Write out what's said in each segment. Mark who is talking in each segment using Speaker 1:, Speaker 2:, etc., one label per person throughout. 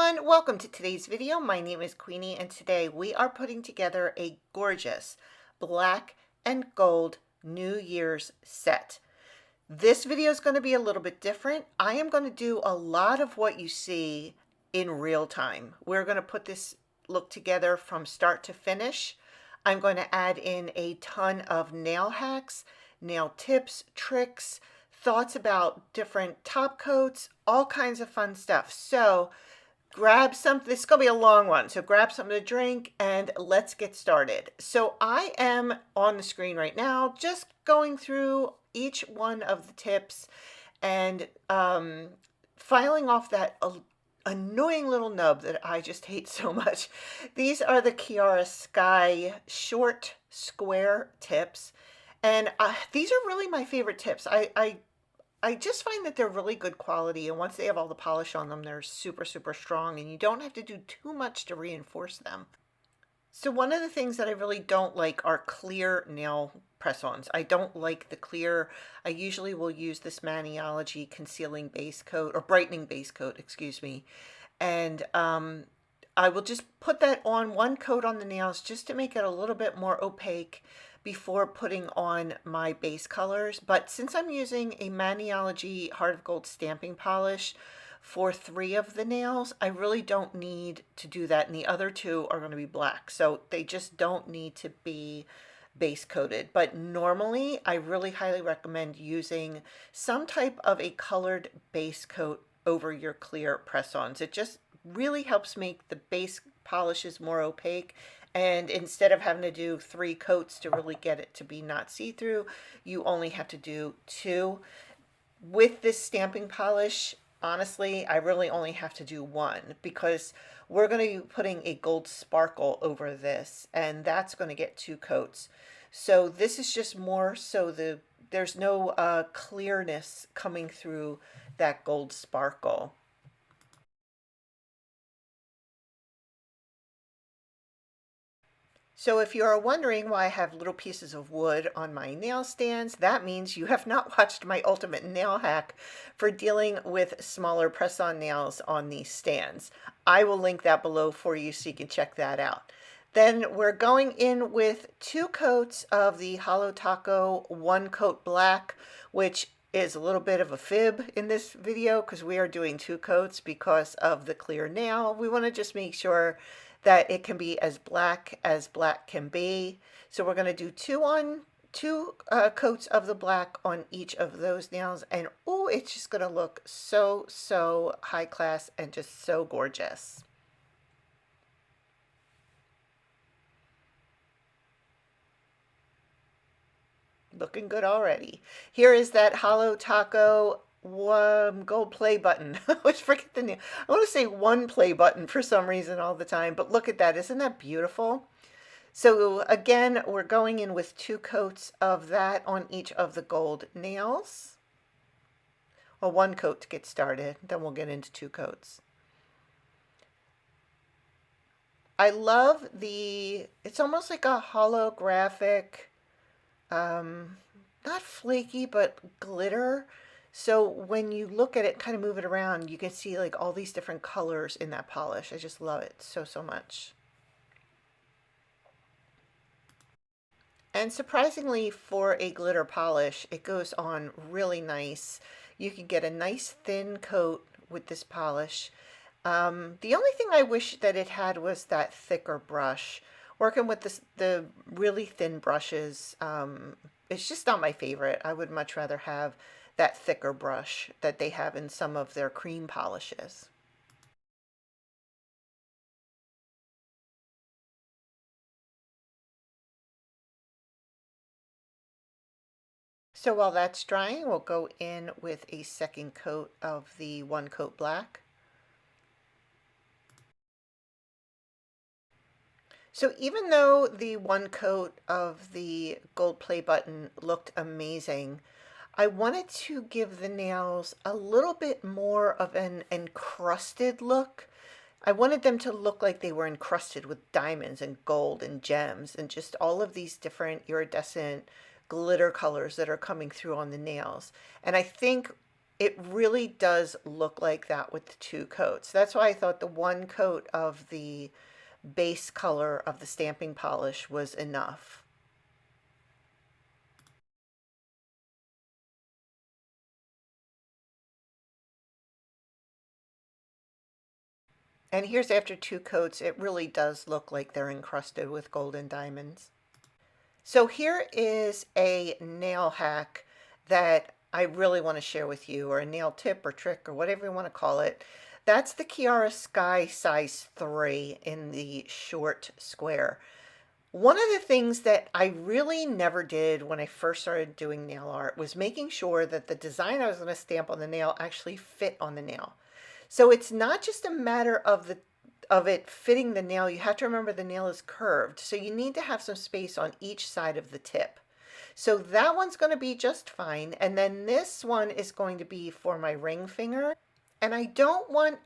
Speaker 1: everyone, welcome to today's video. My name is Queenie and today we are putting together a gorgeous black and gold New Year's set. This video is going to be a little bit different. I am going to do a lot of what you see in real time. We're going to put this look together from start to finish. I'm going to add in a ton of nail hacks, nail tips, tricks, thoughts about different top coats, all kinds of fun stuff. So grab something. This is going to be a long one, so grab something to drink and let's get started. So I am on the screen right now just going through each one of the tips and filing off that annoying little nub that I just hate so much. These are the Kiara Sky short square tips, and these are really my favorite tips. I just find that they're really good quality, and once they have all the polish on them, they're super, super strong, and you don't have to do too much to reinforce them. So one of the things that I really don't like are clear nail press-ons. I don't like the clear. I usually will use this Maniology concealing base coat, or brightening base coat, excuse me, and I will just put that on one coat on the nails just to make it a little bit more opaque before putting on my base colors. But since I'm using a Maniology Heart of Gold stamping polish for 3 of the nails, I really don't need to do that, and the other 2 are going to be black, so they just don't need to be base coated. But normally I really highly recommend using some type of a colored base coat over your clear press-ons. It just really helps make the base polishes more opaque, and instead of having to do 3 coats to really get it to be not see-through, you only have to do 2. With this stamping polish, honestly, I really only have to do 1 because we're going to be putting a gold sparkle over this, and that's going to get 2 coats. So this is just more so there's no clearness coming through that gold sparkle. So if you are wondering why I have little pieces of wood on my nail stands, that means you have not watched my ultimate nail hack for dealing with smaller press-on nails on these stands. I will link that below for you so you can check that out. Then we're going in with 2 coats of the Holo Taco 1 coat black, which is a little bit of a fib in this video because we are doing 2 coats because of the clear nail. We want to just make sure that it can be as black can be. So we're going to do 2 coats of the black on each of those nails, and oh, it's just going to look so high class and just so gorgeous. Looking good already. Here is that Holo Taco gold play button. I always forget the name. I want to say 1 play button for some reason all the time, but look at that. Isn't that beautiful? So again, we're going in with 2 coats of that on each of the gold nails. Well, 1 coat to get started, then we'll get into 2 coats. I love it's almost like a holographic, not flaky, but glitter. So when you look at it, kind of move it around, you can see like all these different colors in that polish. I just love it so much. And surprisingly, for a glitter polish, it goes on really nice. You can get a nice thin coat with this polish. The only thing I wish that it had was that thicker brush. Working with the really thin brushes, it's just not my favorite. I would much rather have that thicker brush that they have in some of their cream polishes. So while that's drying, we'll go in with a second coat of the 1 coat black. So even though the 1 coat of the gold play button looked amazing, I wanted to give the nails a little bit more of an encrusted look. I wanted them to look like they were encrusted with diamonds and gold and gems and just all of these different iridescent glitter colors that are coming through on the nails. And I think it really does look like that with the two coats. That's why I thought the one coat of the base color of the stamping polish was enough. And here's after two coats, it really does look like they're encrusted with golden diamonds. So here is a nail hack that I really want to share with you, or a nail tip or trick or whatever you want to call it. That's the Kiara Sky size 3 in the short square. One of the things that I really never did when I first started doing nail art was making sure that the design I was going to stamp on the nail actually fit on the nail. So it's not just a matter of it fitting the nail. You have to remember the nail is curved, so you need to have some space on each side of the tip. So that one's going to be just fine, and then this one is going to be for my ring finger, and I don't want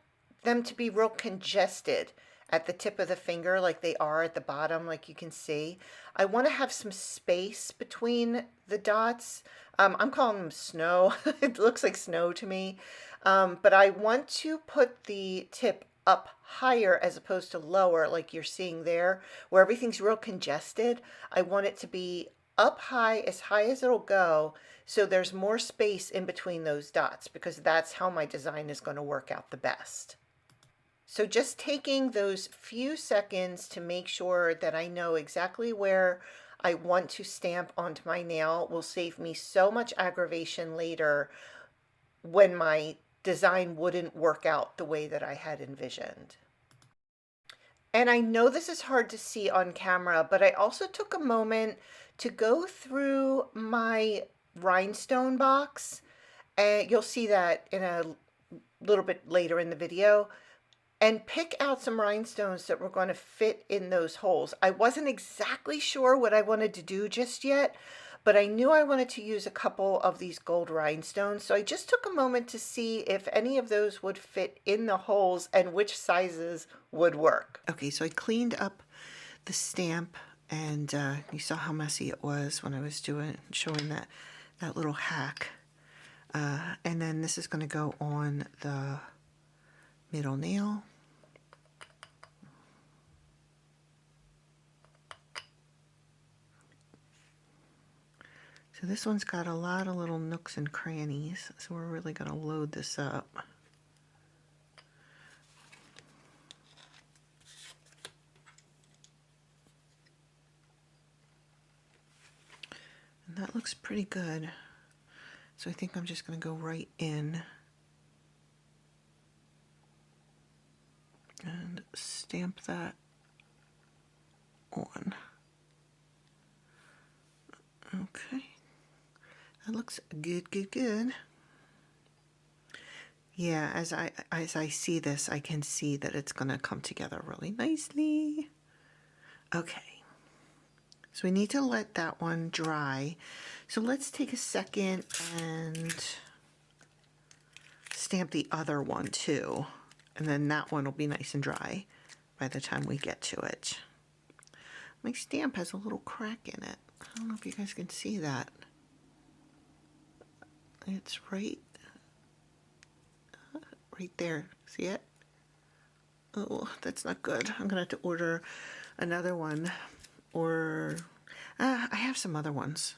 Speaker 1: them to be real congested at the tip of the finger like they are at the bottom, like you can see. I want to have some space between the dots. I'm calling them snow. It looks like snow to me. But I want to put the tip up higher as opposed to lower, like you're seeing there, where everything's real congested. I want it to be up high as it'll go, so there's more space in between those dots, because that's how my design is going to work out the best. So just taking those few seconds to make sure that I know exactly where I want to stamp onto my nail will save me so much aggravation later when my design wouldn't work out the way that I had envisioned. And I know this is hard to see on camera, but I also took a moment to go through my rhinestone box, and you'll see that in a little bit later in the video, and pick out some rhinestones that were going to fit in those holes. I wasn't exactly sure what I wanted to do just yet, but I knew I wanted to use a couple of these gold rhinestones, so I just took a moment to see if any of those would fit in the holes and which sizes would work. Okay, so I cleaned up the stamp, and you saw how messy it was when I was showing that little hack. And then this is going to go on the middle nail. So this one's got a lot of little nooks and crannies, so we're really going to load this up. And that looks pretty good. So I think I'm just going to go right in and stamp that on. Okay. That looks good, good, good. Yeah, as I see this, I can see that it's going to come together really nicely. Okay. So we need to let that one dry. So let's take a second and stamp the other one too. And then that one will be nice and dry by the time we get to it. My stamp has a little crack in it. I don't know if you guys can see that. It's right there. See it? Oh, that's not good. I'm gonna have to order another one, or I have some other ones.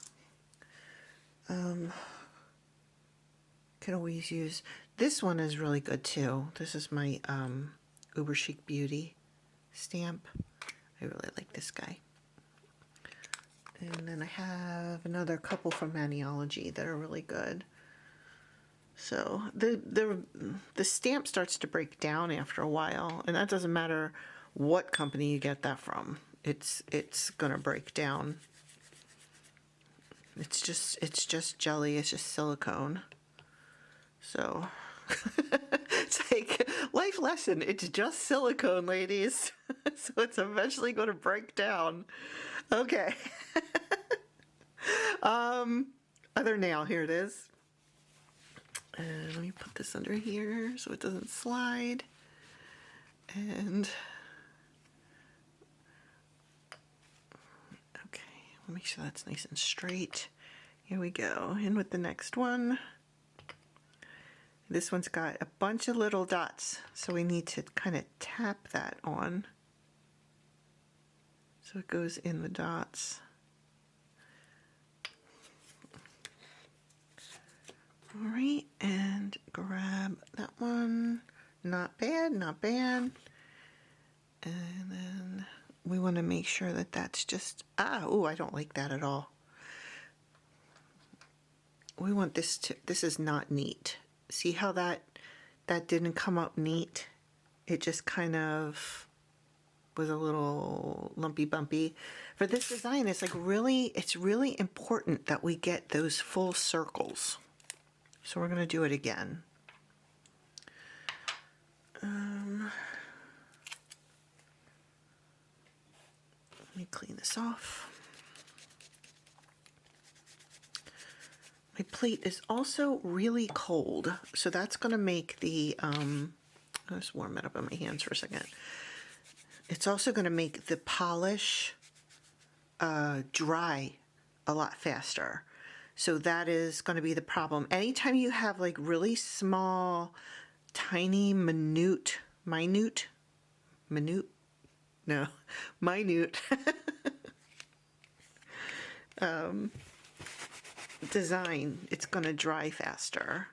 Speaker 1: Could always use this one. Is really good too. This is my Uber Chic Beauty stamp. I really like this guy. And then I have another couple from Maniology that are really good. So the stamp starts to break down after a while, and that doesn't matter what company you get that from. It's gonna break down. It's just jelly. It's just silicone. So it's like life lesson. It's just silicone, ladies. So it's eventually going to break down. Okay. Other nail. Here it is. And let me put this under here so it doesn't slide. And okay, we'll make sure that's nice and straight. Here we go. In with the next one. This one's got a bunch of little dots, so we need to kind of tap that on so it goes in the dots. All right, and grab that one. Not bad, not bad. And then we want to make sure that that's just, oh, I don't like that at all. We want this to, this is not neat. See how that didn't come up neat? It just kind of was a little lumpy bumpy. For this design, it's really important that we get those full circles. So we're going to do it again. Let me clean this off. My plate is also really cold, so that's going to make the, I'll just warm it up on my hands for a second. It's also going to make the polish dry a lot faster. So that is going to be the problem. Anytime you have like really small, tiny, minute design, it's going to dry faster.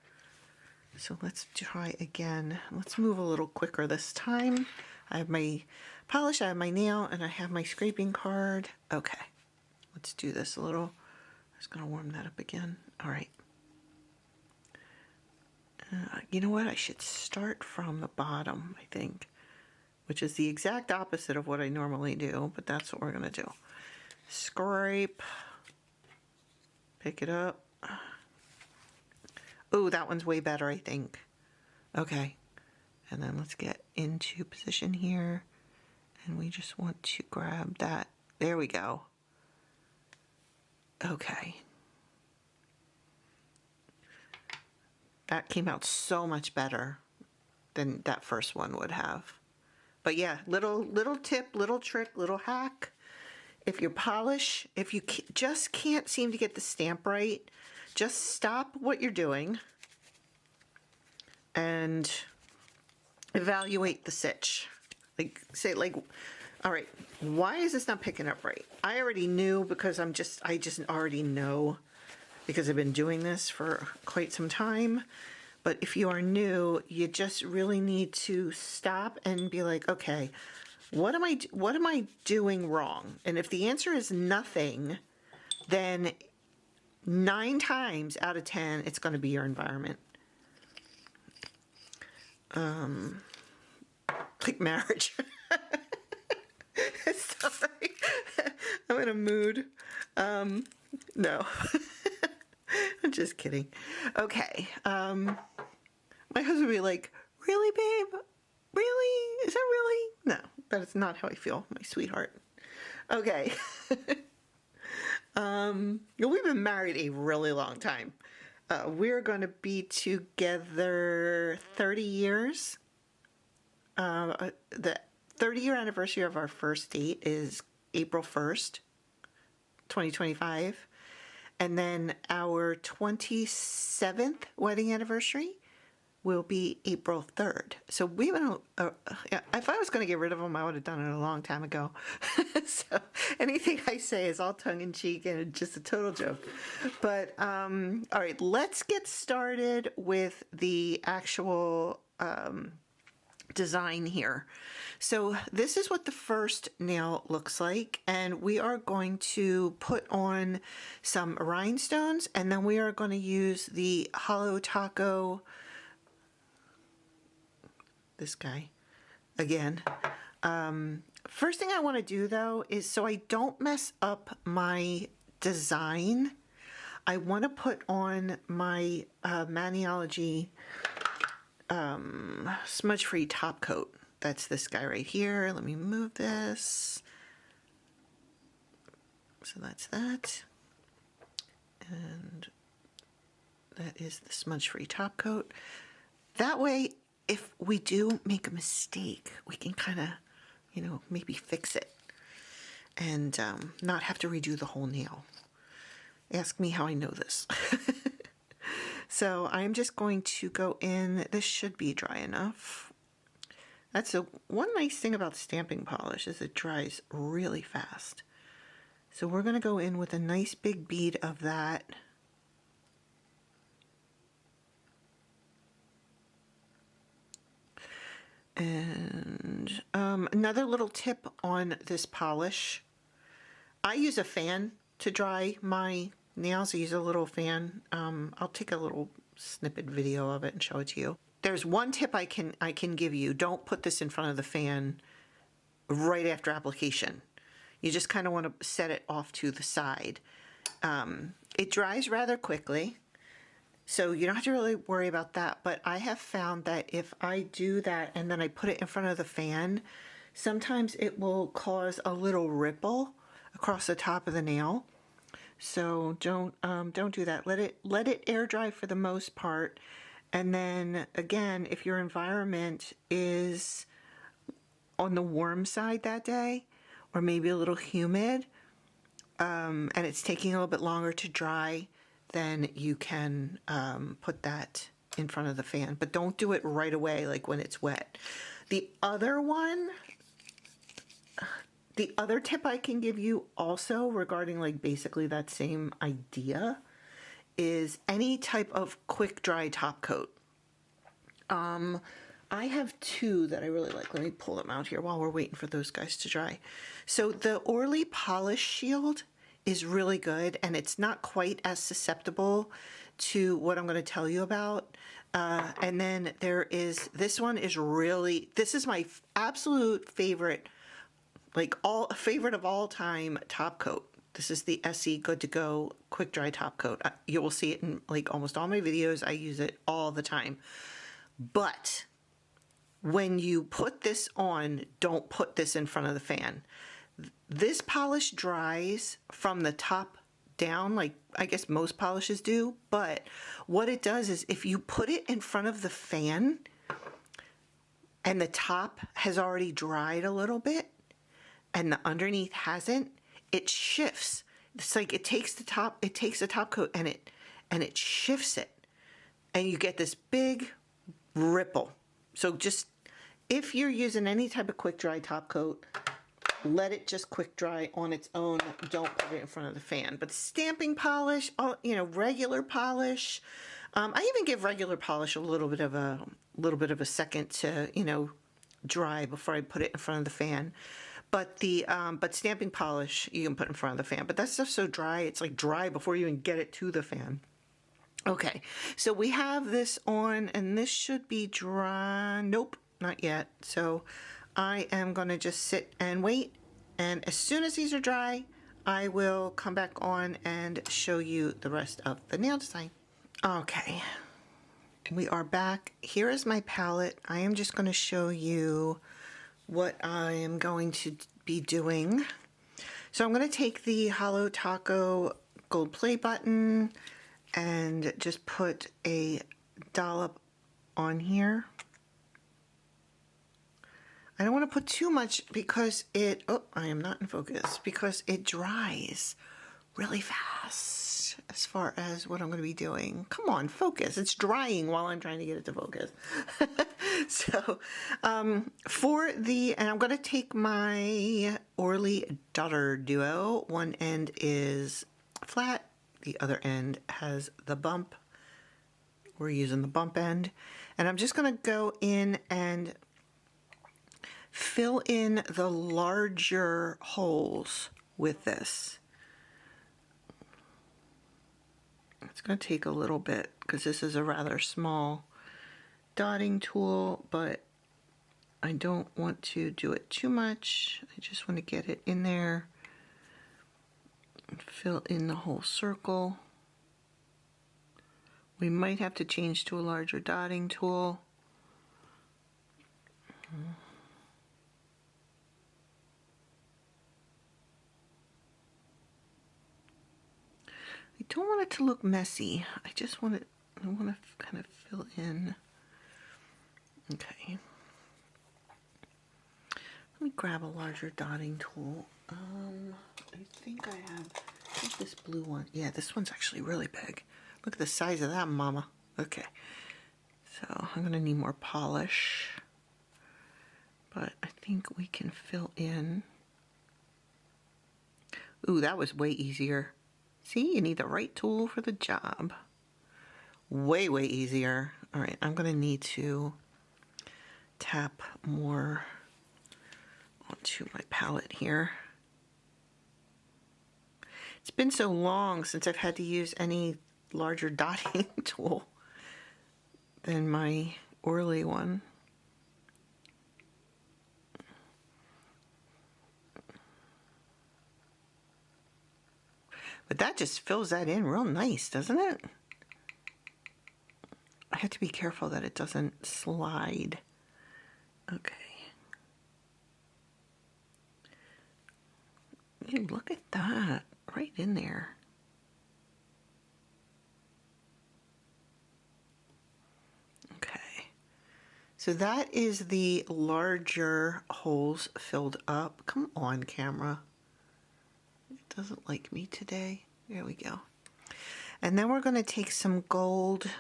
Speaker 1: So let's try again. Let's move a little quicker this time. I have my polish, I have my nail, and I have my scraping card. Okay, let's do this a little. I'm just going to warm that up again. All right. You know what? I should start from the bottom, I think, which is the exact opposite of what I normally do, but that's what we're going to do. Scrape. Pick it up. Oh, that one's way better, I think. Okay. And then let's get into position here. And we just want to grab that. There we go. Okay. That came out so much better than that first one would have. But yeah, little tip, little trick, little hack. If you polish, if you just can't seem to get the stamp right, just stop what you're doing and evaluate the sitch. Like, say, like, all right, why is this not picking up right? I already knew because I just already know because I've been doing this for quite some time. But if you are new, you just really need to stop and be like, okay, what am I doing wrong? And if the answer is nothing, then 9 times out of 10, it's going to be your environment. Like marriage. Sorry. I'm in a mood. No. I'm just kidding. Okay. My husband would be like, really, babe? Really? Is that really? No, that is not how I feel, my sweetheart. Okay. We've been married a really long time. We're going to be together 30 years. The 30-year anniversary of our first date is April 1st, 2025. And then our 27th wedding anniversary will be April 3rd. So we went, if I was going to get rid of them, I would have done it a long time ago. So anything I say is all tongue-in-cheek and just a total joke. But, all right, let's get started with the actual design here. So this is what the first nail looks like, and we are going to put on some rhinestones, and then we are going to use the Holo Taco, this guy again. First thing I want to do though is, so I don't mess up my design, I want to put on my Maniology smudge-free top coat. That's this guy right here. Let me move this. So that's that. And that is the smudge-free top coat. That way, if we do make a mistake, we can kind of, you know, maybe fix it and not have to redo the whole nail. Ask me how I know this. So I'm just going to go in. This should be dry enough. That's one nice thing about stamping polish is it dries really fast. So we're going to go in with a nice big bead of that. And another little tip on this polish. I use a fan to dry my nails. I use a little fan. I'll take a little snippet video of it and show it to you. There's one tip I can give you. Don't put this in front of the fan right after application. You just kind of want to set it off to the side. It dries rather quickly, so you don't have to really worry about that. But I have found that if I do that and then I put it in front of the fan, sometimes it will cause a little ripple across the top of the nail. So don't do that. Let it air dry for the most part. And then again, if your environment is on the warm side that day, or maybe a little humid, and it's taking a little bit longer to dry, then you can put that in front of the fan. But don't do it right away, like when it's wet. The other tip I can give you also regarding like basically that same idea is any type of quick dry top coat. I have two that I really like. Let me pull them out here while we're waiting for those guys to dry. So the Orly Polish Shield is really good, and it's not quite as susceptible to what I'm going to tell you about. And then there is, this one is really, this is my absolute favorite, like favorite of all time top coat. This is the SE Good to Go Quick Dry Top Coat. You will see it in like almost all my videos. I use it all the time. But when you put this on, don't put this in front of the fan. This polish dries from the top down, like I guess most polishes do. But what it does is if you put it in front of the fan and the top has already dried a little bit and the underneath hasn't, it shifts. It's like it takes the top coat and it shifts it, and you get this big ripple. So just, if you're using any type of quick dry top coat, let it just quick dry on its own. Don't put it in front of the fan. But stamping polish, regular polish, I even give regular polish a little bit of a second to dry before I put it in front of the fan. But but stamping polish you can put in front of the fan. But that stuff's so dry, it's like dry before you even get it to the fan. Okay, so we have this on, and this should be dry. Nope, not yet. So I am going to just sit and wait, and as soon as these are dry, I will come back on and show you the rest of the nail design. Okay, we are back. Here is my palette. I am just going to show you what I am going to be doing. So I'm going to take the Holo Taco gold play button and just put a dollop on here. I don't want to put too much because I am not in focus, because it dries really fast as far as what I'm going to be doing. Come on, focus. It's drying while I'm trying to get it to focus. So and I'm going to take my Orly Daughter Duo. One end is flat, the other end has the bump. We're using the bump end. And I'm just going to go in and fill in the larger holes with this. It's going to take a little bit because this is a rather small dotting tool, but I don't want to do it too much. I just want to get it in there and fill in the whole circle. We might have to change to a larger dotting tool. I don't want it to look messy. I want to kind of fill in. Okay. Let me grab a larger dotting tool. I think I have this blue one. Yeah, this one's actually really big. Look at the size of that mama. Okay, so I'm gonna need more polish, but I think we can fill in. Ooh, that was way easier. See, you need the right tool for the job. Way, way easier. All right, I'm gonna need to tap more onto my palette here. It's been so long since I've had to use any larger dotting tool than my Orly one. But that just fills that in real nice, doesn't it? I have to be careful that it doesn't slide. Okay. You look at that, right in there. Okay. So that is the larger holes filled up. Come on, camera. It doesn't like me today. There we go. And then we're going to take some gold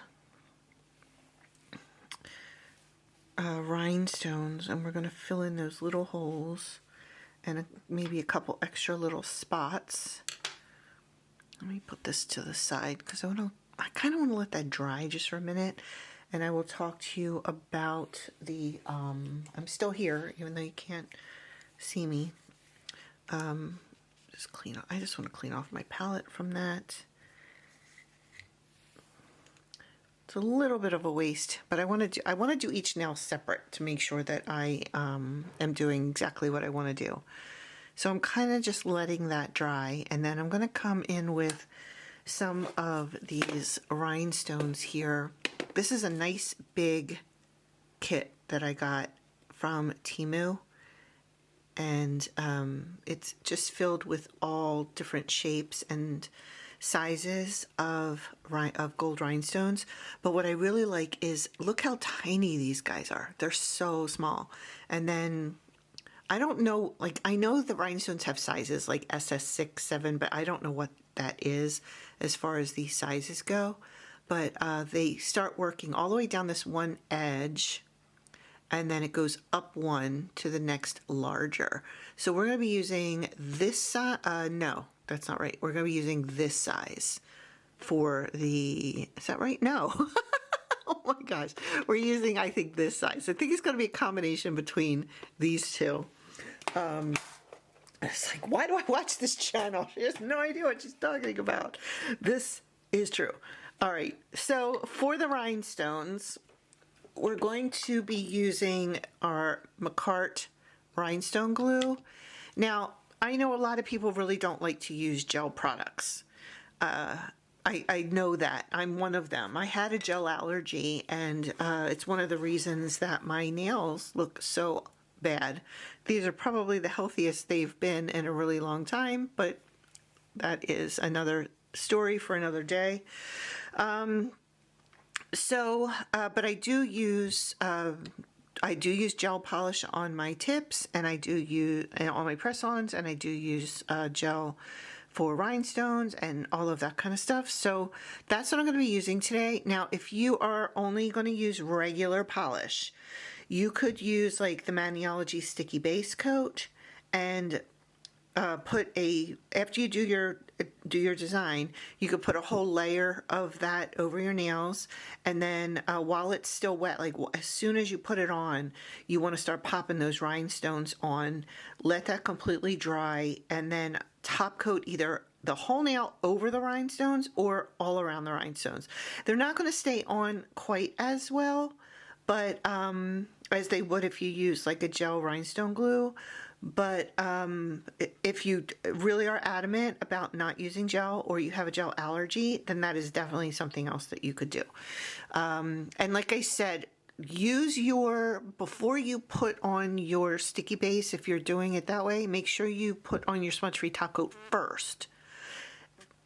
Speaker 1: rhinestones, and we're going to fill in those little holes and maybe a couple extra little spots. Let me put this to the side because I kind of want to let that dry just for a minute, and I will talk to you about the I'm still here even though you can't see me. Just clean up. I just want to clean off my palette from that. It's a little bit of a waste, but I want to do each nail separate to make sure that I am doing exactly what I want to do. So I'm kind of just letting that dry, and then I'm going to come in with some of these rhinestones here. This is a nice big kit that I got from Temu, and it's just filled with all different shapes and sizes of gold rhinestones. But what I really like is look how tiny these guys are. They're so small. And then I don't know, like I know the rhinestones have sizes like SS6, 7, but I don't know what that is as far as these sizes go. But they start working all the way down this one edge, and then it goes up one to the next larger. So we're going to be using this size. No, that's not right. We're going to be using this size for the, is that right? No. Oh my gosh. We're using, I think, this size. I think it's going to be a combination between these two. It's like, why do I watch this channel? She has no idea what she's talking about. This is true. All right. So for the rhinestones, we're going to be using our Makartt Rhinestone Glue. Now, I know a lot of people really don't like to use gel products. I know that. I'm one of them. I had a gel allergy, and it's one of the reasons that my nails look so bad. These are probably the healthiest they've been in a really long time, but that is another story for another day. But I do use gel polish on my tips, and I do use on my press-ons, and I do use gel for rhinestones and all of that kind of stuff. So that's what I'm going to be using today. Now, if you are only going to use regular polish, you could use like the Maniology sticky base coat and after you do your design, you could put a whole layer of that over your nails, and then while it's still wet, like as soon as you put it on, you want to start popping those rhinestones on. Let that completely dry, and then top coat either the whole nail over the rhinestones or all around the rhinestones. They're not going to stay on quite as well, but as they would if you use like a gel rhinestone glue. But if you really are adamant about not using gel, or you have a gel allergy, then that is definitely something else that you could do. And like I said, before you put on your sticky base, if you're doing it that way, make sure you put on your smudge-free top coat first.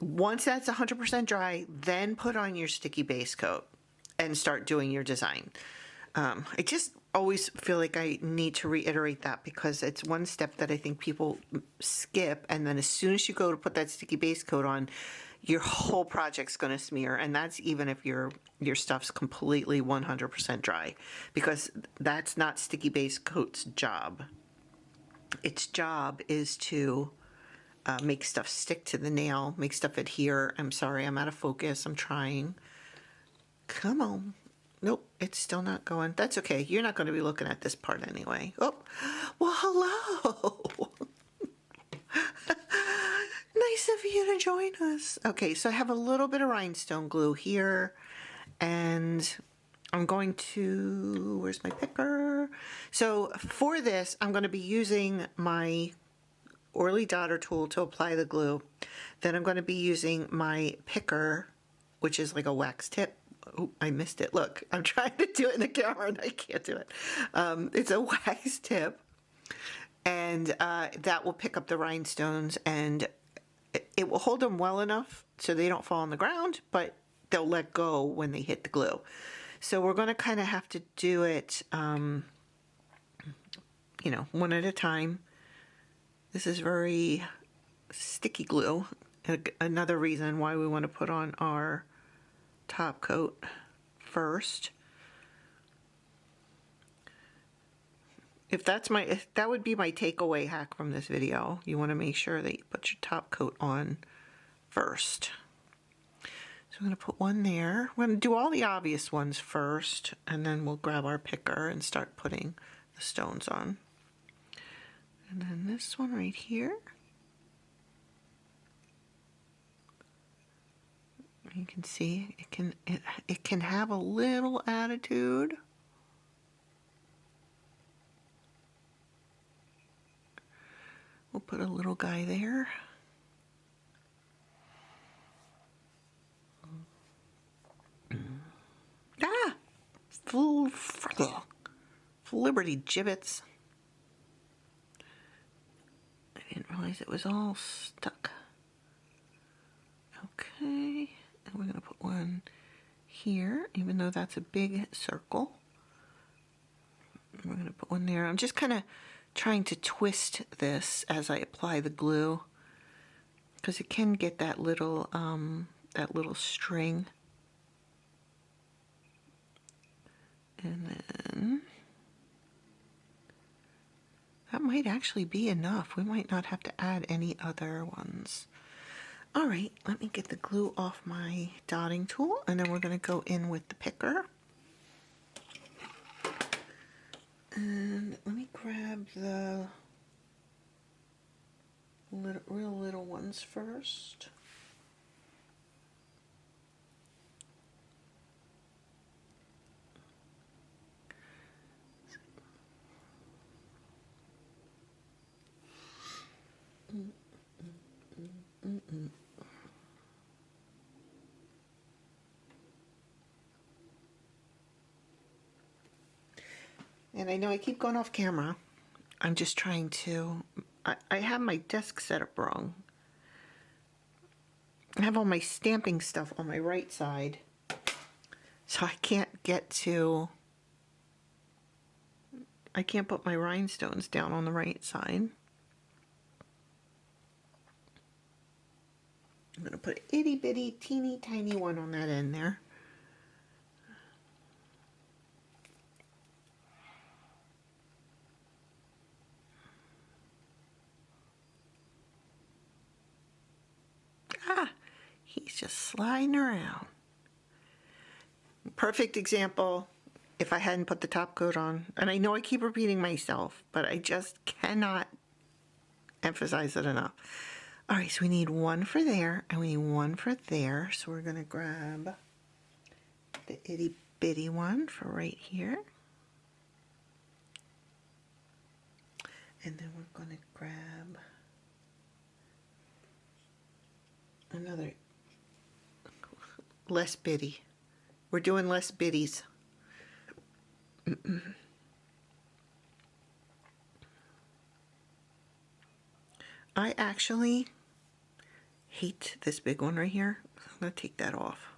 Speaker 1: Once that's 100% dry, then put on your sticky base coat and start doing your design. always feel like I need to reiterate that because it's one step that I think people skip, and then as soon as you go to put that sticky base coat on, your whole project's going to smear, and that's even if your stuff's completely 100% dry, because that's not sticky base coat's job. Its job is to make stuff stick to the nail, make stuff adhere. I'm sorry, I'm out of focus. I'm trying. Come on. Nope, it's still not going. That's okay. You're not going to be looking at this part anyway. Oh, well, hello. Nice of you to join us. Okay, so I have a little bit of rhinestone glue here, and I'm going to, where's my picker? So for this, I'm going to be using my Orly daughter tool to apply the glue. Then I'm going to be using my picker, which is like a wax tip. Oh, I missed it. Look, I'm trying to do it in the camera and I can't do it. It's a wax tip, and that will pick up the rhinestones, and it will hold them well enough so they don't fall on the ground, but they'll let go when they hit the glue. So we're going to kind of have to do it, you know, one at a time. This is very sticky glue. Another reason why we want to put on our top coat first. If that would be my takeaway hack from this video. You want to make sure that you put your top coat on first. So I'm going to put one there. We're going to do all the obvious ones first, and then we'll grab our picker and start putting the stones on. And then this one right here. You can see it can have a little attitude. We'll put a little guy there. Ah! Liberty gibbets. I didn't realize it was all stuck. Okay, and we're going to put one here, even though that's a big circle. We're going to put one there. I'm just kind of trying to twist this as I apply the glue, because it can get that little string. And then that might actually be enough. We might not have to add any other ones. All right, let me get the glue off my dotting tool, and then we're going to go in with the picker. And let me grab the real little ones first. And I know I keep going off camera. I'm just trying to, I have my desk set up wrong. I have all my stamping stuff on my right side, so I can't put my rhinestones down on the right side. I'm going to put an itty bitty teeny tiny one on that end there. Ah, he's just sliding around. Perfect example if I hadn't put the top coat on. And I know I keep repeating myself, but I just cannot emphasize it enough. All right, so we need one for there, and we need one for there. So we're going to grab the itty bitty one for right here. And then we're going to grab another less bitty. We're doing less bitties. I actually hate this big one right here. I'm going to take that off.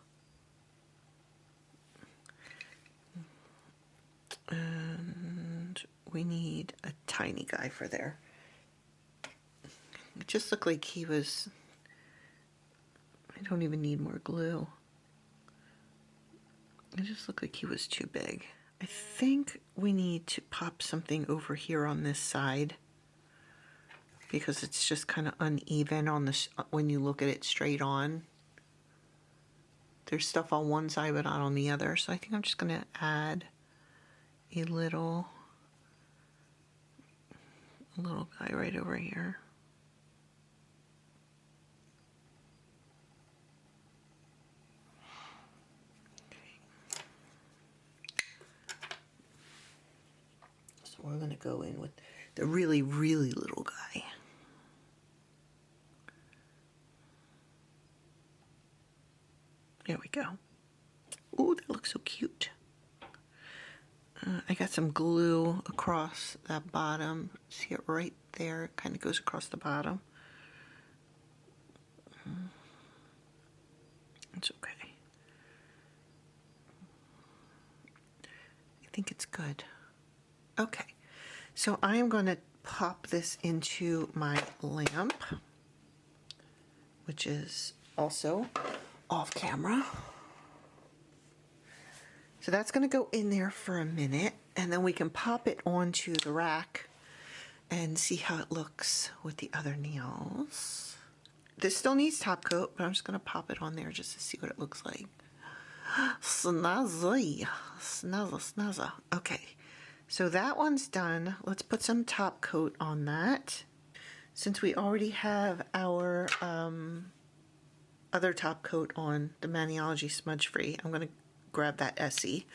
Speaker 1: And we need a tiny guy for there. It just looked like he was, I don't even need more glue. It just looked like he was too big. I think we need to pop something over here on this side because it's just kind of uneven on this when you look at it straight on. There's stuff on one side but not on the other, so I think I'm just going to add a little guy right over here. So we're going to go in with the really, really little guy. There we go. Ooh, that looks so cute. I got some glue across that bottom. See it right there? It kind of goes across the bottom. It's okay. I think it's good. Okay, so I am going to pop this into my lamp, which is also off camera. So that's going to go in there for a minute, and then we can pop it onto the rack and see how it looks with the other nails. This still needs top coat, but I'm just going to pop it on there just to see what it looks like. Snazzy, snazza, snazza. Okay, so that one's done. Let's put some top coat on that. Since we already have our other top coat on, the Maniology Smudge Free, I'm going to grab that Essie.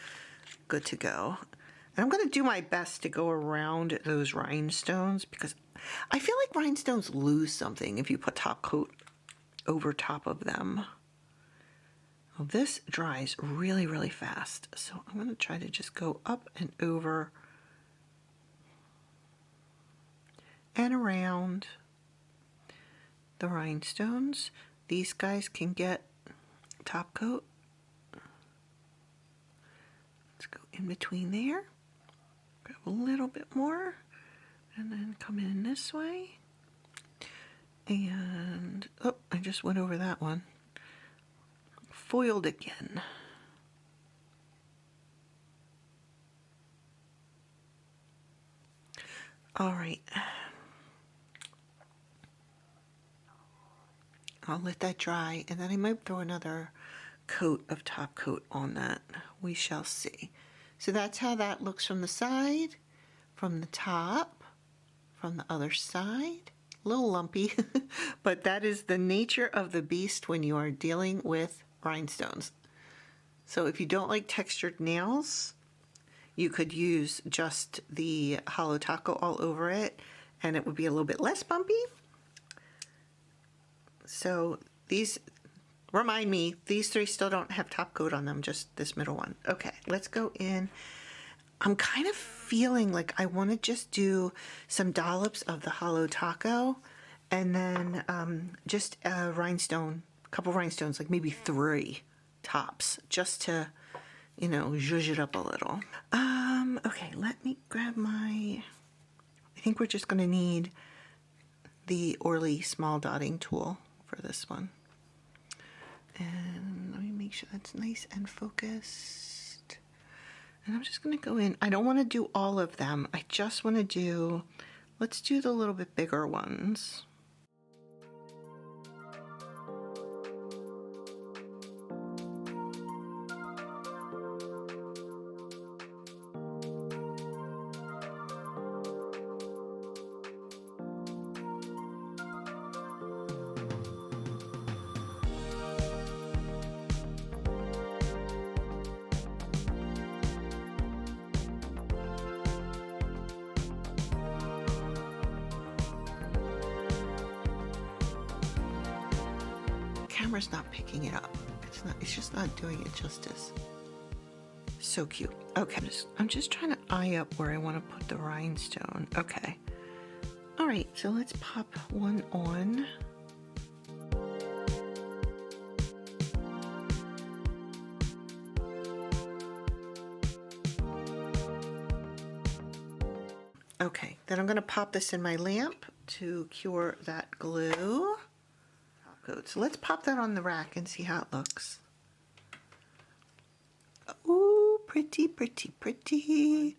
Speaker 1: Good to go. And I'm going to do my best to go around those rhinestones because I feel like rhinestones lose something if you put top coat over top of them. Well, this dries really, really fast, so I'm going to try to just go up and over and around the rhinestones. These guys can get top coat. Let's go in between there, grab a little bit more, and then come in this way. And, oh, I just went over that one. Foiled again. All right. I'll let that dry, and then I might throw another coat of top coat on that. We shall see. So that's how that looks from the side, from the top, from the other side. A little lumpy, but that is the nature of the beast when you are dealing with rhinestones. So if you don't like textured nails, you could use just the Holo Taco all over it, and it would be a little bit less bumpy. So these, remind me, these three still don't have top coat on them, just this middle one. Okay, let's go in. I'm kind of feeling like I want to just do some dollops of the Holo Taco and then just a rhinestone, a couple rhinestones, like maybe 3 tops, just to, you know, zhuzh it up a little. Okay, let me grab my, I think we're just going to need the Orly small dotting tool for this one. And let me make sure that's nice and focused. And I'm just going to go in. I don't want to do all of them. I just want to do, let's do the little bit bigger ones. Camera's not picking it up. It's just not doing it justice. So cute. Okay, I'm just trying to eye up where I want to put the rhinestone. Okay. All right, so let's pop one on. Then I'm going to pop this in my lamp to cure that glue. Top coat. So let's pop that on the rack and see how it looks. Ooh, pretty, pretty, pretty.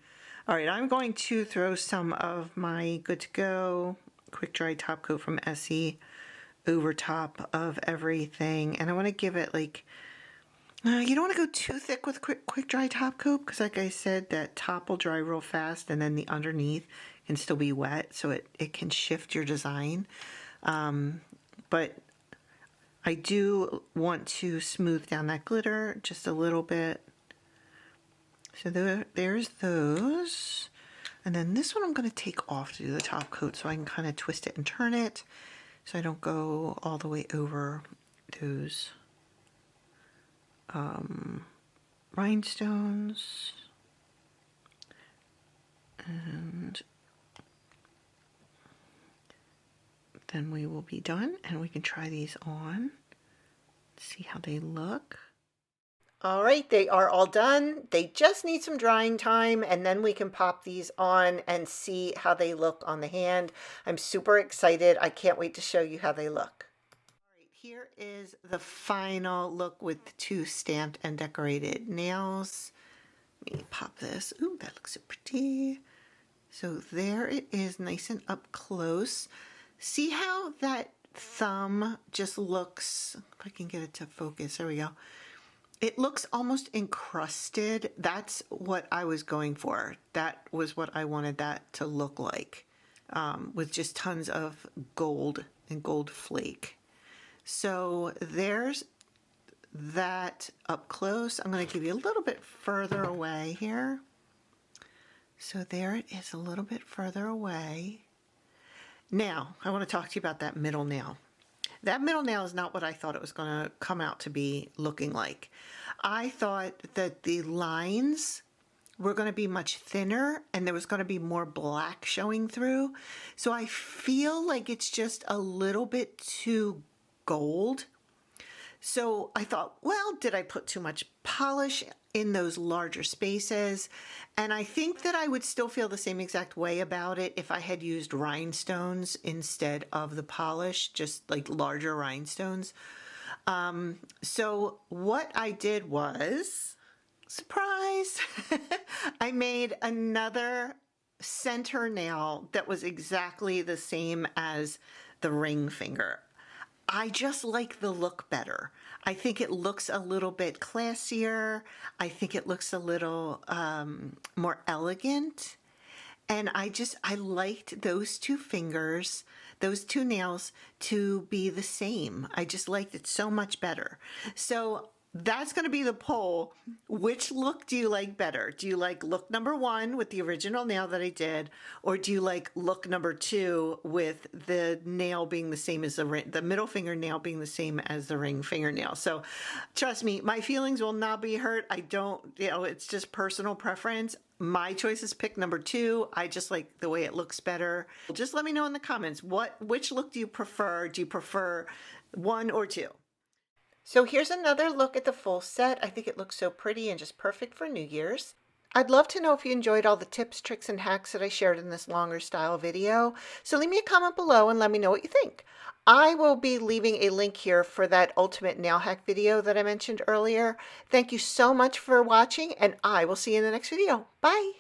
Speaker 1: All right, I'm going to throw some of my Good to Go quick dry top coat from Essie over top of everything. And I want to give it like, you don't want to go too thick with quick dry top coat because like I said, that top will dry real fast and then the underneath can still be wet, so it can shift your design. But I do want to smooth down that glitter just a little bit. So there's those. And then this one I'm going to take off to do the top coat so I can kind of twist it and turn it so I don't go all the way over those rhinestones. And then we will be done and we can try these on, see how they look. All right, they are all done. They just need some drying time and then we can pop these on and see how they look on the hand. I'm super excited. I can't wait to show you how they look. All right, here is the final look with 2 stamped and decorated nails. Let me pop this. Ooh, that looks so pretty. So there it is, nice and up close. See how that thumb just looks, if I can get it to focus, there we go. It looks almost encrusted. That's what I was going for. That was what I wanted that to look like, with just tons of gold and gold flake. So there's that up close. I'm going to give you a little bit further away here. So there it is, a little bit further away. Now, I want to talk to you about that middle nail. That middle nail is not what I thought it was going to come out to be looking like. I thought that the lines were going to be much thinner and there was going to be more black showing through. So I feel like it's just a little bit too gold. So I thought, well, did I put too much polish in those larger spaces? And I think that I would still feel the same exact way about it if I had used rhinestones instead of the polish, just like larger rhinestones. So what I did was, surprise, I made another center nail that was exactly the same as the ring finger. I just like the look better. I think it looks a little bit classier. I think it looks a little more elegant. And I liked those 2 fingers, those 2 nails to be the same. I just liked it so much better. So that's going to be the poll. Which look do you like better? Do you like look number 1 with the original nail that I did? Or do you like look number 2 with the nail being the same as the middle finger nail being the same as the ring fingernail? So trust me, my feelings will not be hurt. I don't, it's just personal preference. My choice is pick number 2. I just like the way it looks better. Just let me know in the comments, which look do you prefer? Do you prefer 1 or 2? So here's another look at the full set. I think it looks so pretty and just perfect for New Year's. I'd love to know if you enjoyed all the tips, tricks, and hacks that I shared in this longer style video. So leave me a comment below and let me know what you think. I will be leaving a link here for that ultimate nail hack video that I mentioned earlier. Thank you so much for watching and I will see you in the next video. Bye!